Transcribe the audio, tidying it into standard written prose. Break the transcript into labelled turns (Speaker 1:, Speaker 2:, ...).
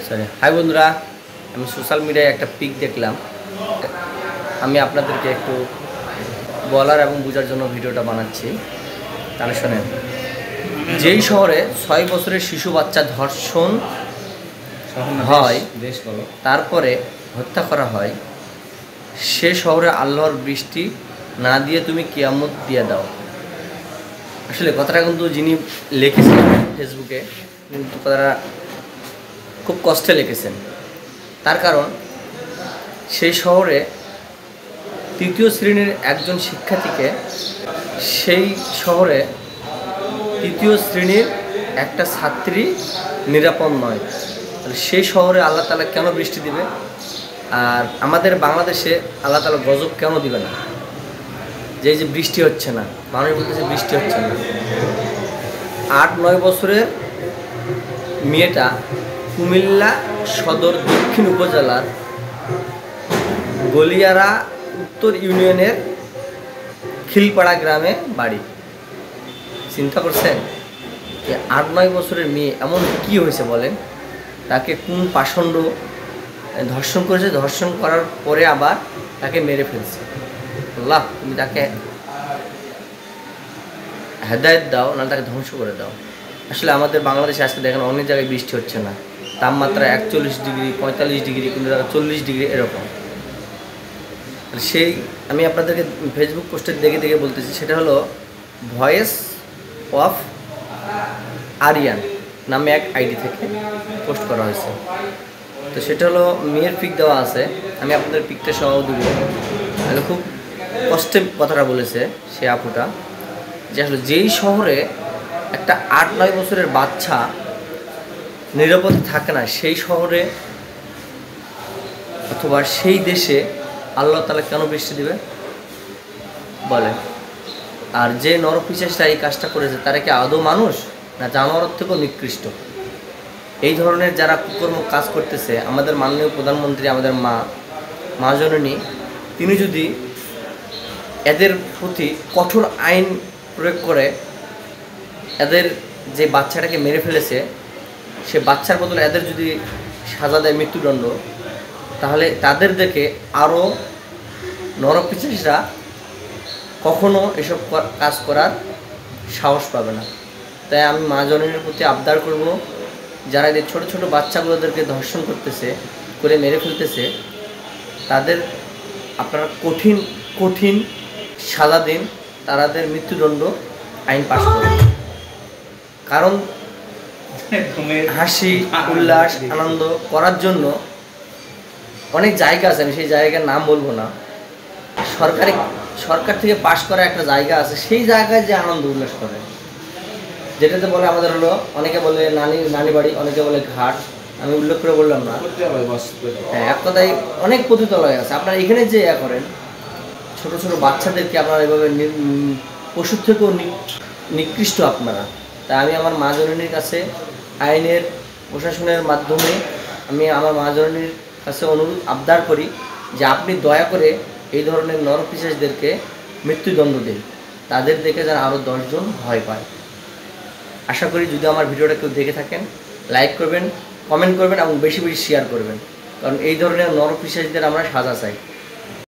Speaker 1: Sorry high বন্ধুরা, আমি social মিডিয়ায় একটা পিক দেখলাম। আমি আপনাদেরকে একটু বলার এবং বোঝার জন্য ভিডিওটা বানাচ্ছি। তাহলে শোনেন, যেই শহরে 6 বছরের শিশু বাচ্চা ধর্ষণ হয়, তারপরে হত্যা করা হয়, সে শহরে আল্লাহর বৃষ্টি না দিয়ে তুমি কিয়ামত দিয়ে দাও। আসলে কথাটা কিন্তু যিনি লিখেছেন ফেসবুকে, কিন্তু কথাটা খুব কষ্টে লিখেছেন। তার কারণ সেই শহরে 3য় শ্রেণীর একজন শিক্ষার্থীকে, সেই শহরে 3য় শ্রেণীর একটা ছাত্রী নিরাপদ নয়। তাহলে সেই শহরে আল্লাহ তাআলা কেন বৃষ্টি দিবে? আর আমাদের বাংলাদেশে আল্লাহ তাআলা গজব কেন দিবে না? যে বৃষ্টি হচ্ছে না, মানুষ বলতেছে বৃষ্টি হচ্ছে না। 8-9 বছরের মেয়েটা কুমিল্লা সদর দক্ষিণ উপজেলার গলিয়ারা উত্তর ইউনিয়নের খিলপাড়া গ্রামে বাড়ি। চিন্তা করছেন যে 8-9 বছরের মেয়ে এমন কি হয়েছে বলেন? তাকে কোন পাষণ্ড ধর্ষণ করেছে, ধর্ষণ করার পরে আবার তাকে মেরে ফেলছে। আল্লাহ, তুমি তাকে হেদায়েত দাও, নাহলে তাকে ধ্বংস করে দাও। আসলে আমাদের বাংলাদেশে আজকে দেখেন অনেক জায়গায় বৃষ্টি হচ্ছে না, তাপমাত্রা 41 ডিগ্রি, 45 ডিগ্রি, কোনো জায়গায় 40 ডিগ্রি এরকম। সেই আমি আপনাদেরকে ফেসবুক পোস্টে দেখে বলতেছি, সেটা হলো ভয়েস অফ আরিয়ান নামে এক আইডি থেকে পোস্ট করা হয়েছে। তো সেটা হলো মেয়ের পিক দেওয়া আছে, আমি আপনাদের পিকটা সহ দেবো। তাহলে খুব কষ্টে কথাটা বলেছে সে আপুটা, যে আসলে যেই শহরে একটা 8-9 বছরের বাচ্চা নিরাপদ থাকে না, সেই শহরে অথবা সেই দেশে আল্লাহ তাআলা কেন বৃষ্টি দিবে বলে? আর যে নরপিশাচটা এই কাজটা করেছে, তারা কি আদৌ মানুষ না জানোয়ারের থেকেও নিকৃষ্ট? এই ধরনের যারা কুকর্ম কাজ করতেছে, আমাদের মাননীয় প্রধানমন্ত্রী, আমাদের মা জননী, তিনি যদি এদের প্রতি কঠোর আইন প্রয়োগ করে, এদের যে বাচ্চাটাকে মেরে ফেলেছে সে বাচ্চার বদলে এদের যদি সাজা দেয় মৃত্যুদণ্ড, তাহলে তাদের দেখে আরও নরপিশাচরা কখনো এসব কাজ করার সাহস পাবে না। তাই আমি মা জননীর প্রতি আবদার করব, যারা এদের ছোটো ছোটো বাচ্চাগুলোদেরকে ধর্ষণ করতেছে, করে মেরে ফেলতেছে, তাদের আপনারা কঠিন কঠিন সাজা দিন, তাদের মৃত্যুদণ্ড আইন পাশ করুন। কারণ হাসি উল্লাস আনন্দ করার জন্য অনেক জায়গা আছে, আমি সেই জায়গার নাম বলবো না। সরকার থেকে পাশ করা একটা জায়গা আছে, সেই জায়গায় যে আনন্দ উল্লাস করে, যেটাতে বলে আমাদের হলো, অনেকে বলে নানি বাড়ি, অনেকে বলে ঘাট, আমি উল্লেখ করে বললাম না। হ্যাঁ, এক কথায় অনেক পতিতালয় আছে। আপনারা এখানে যে করেন, ছোট ছোট বাচ্চাদেরকে আপনারা এভাবে পশুর থেকেও নিকৃষ্ট আপনারা। তাই আমি আমার মা জননীর কাছে আইনের প্রশাসনের মাধ্যমে আমি আমার মা জননীর কাছে অনুরোধ আবদার করি যে আপনি দয়া করে এই ধরনের নরপিশাচদেরকে মৃত্যুদণ্ড দিন, তাদের দেখে যেন আরও 10 জন ভয় পায়। আশা করি যদি আমার ভিডিওটা কেউ দেখে থাকেন, লাইক করবেন, কমেন্ট করবেন এবং বেশি বেশি শেয়ার করবেন, কারণ এই ধরনের নরপিশাচদের আমরা সাজা চাই।